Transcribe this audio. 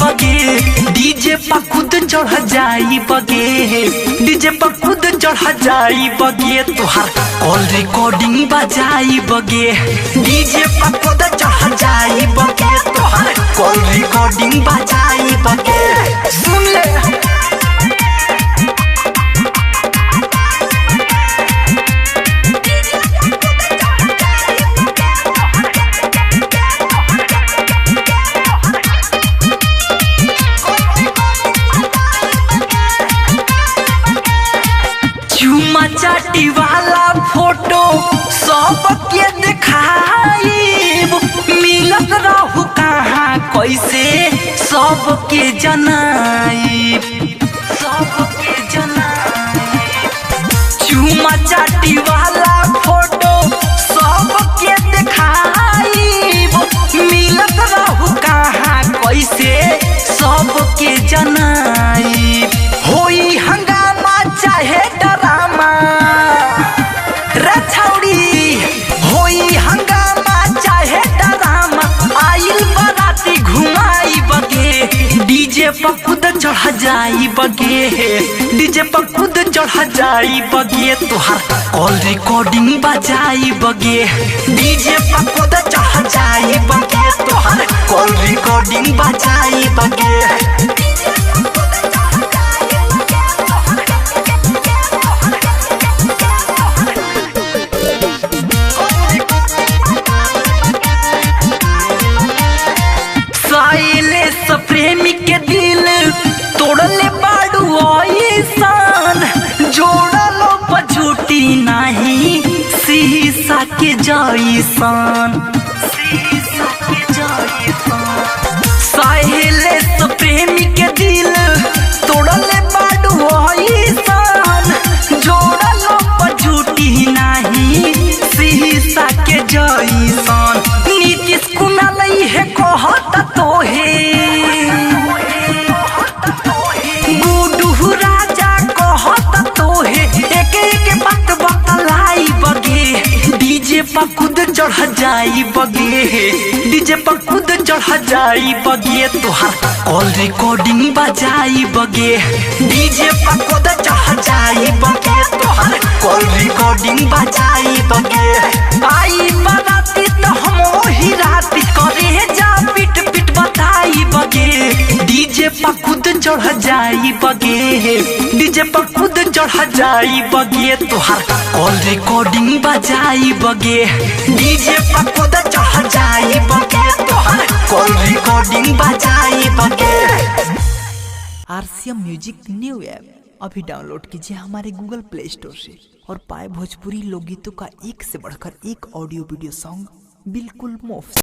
बगे, डीजे पर खुद चढ़ जाई बगे, डीजे पर खुद चढ़ जाई बगे, तुहार कॉल रिकॉर्डिंग बजाई बगे, डीजे पर खुद चढ़ जाई बगे, तुहार कॉल रिकॉर्डिंग बजाई बगे। सुन ले चुमा चाटी वाला फोटो सबके दिखाइब, मिलत रहू कहाँ कैसे सबके जनाइब, सबके जनाइब। चुमा चाटी वाला फोटो सबके दिखाइब, मिलत रहू कहाँ कैसे सबके जनाइब। होई हंगामा चाहे डरामा रे छौड़ी, होई हंगामा चाहे डरामा, आइल बाराती घुमाई बगे, डीजे पर खुद चढ़ जाई बगे, डीजे पर खुद चढ़ जाई बगे, तुहार कॉल रिकॉर्डिंग बजाई बगे, डीजे पर खुद चढ़ जाई बगे, तुहार कॉल रिकॉर्डिंग बजाई बगे। प्रेमी के दिल तोड़ले बाड़ू ऐसान, जोड़लो पछूटी नहीं शीशा के जैसान, शीशा के जैसान। साहेले से प्रेमी के दिल तोड़ले बाड़ू ऐसान, जोड़लो पछूटी नहीं शीशा के जैसान। नीतीश कुमार है कहत तोहे, डीजे पर खुद चढ़ जाई बगे, डीजे पर खुद चढ़ जाई बगे, तुहार कॉल रिकॉर्डिंग बजाई बगे, डीजे पर खुद चढ़ जाई बगे, तुहार कॉल रिकॉर्डिंग बजाई बगे। आई बाराती तो हम वही राती करे जा पिट पिट बताई बगे, डीजे पर खुद चढ़ जाई बगे, डीजे पर खुद चढ़ जाई बगे, तुहार कॉल रिकॉर्डिंग बजाई बगे, डीजे पर खुद चढ़ जाई बगे, तुहार कॉल रिकॉर्डिंग बजाई बगे। आरसीएम म्यूजिक न्यू ऐप अभी डाउनलोड कीजिए हमारे गूगल प्ले स्टोर से और पाए भोजपुरी लोकगीतों का एक से बढ़कर एक ऑडियो वीडियो सॉन्ग बिल्कुल मुफ्त।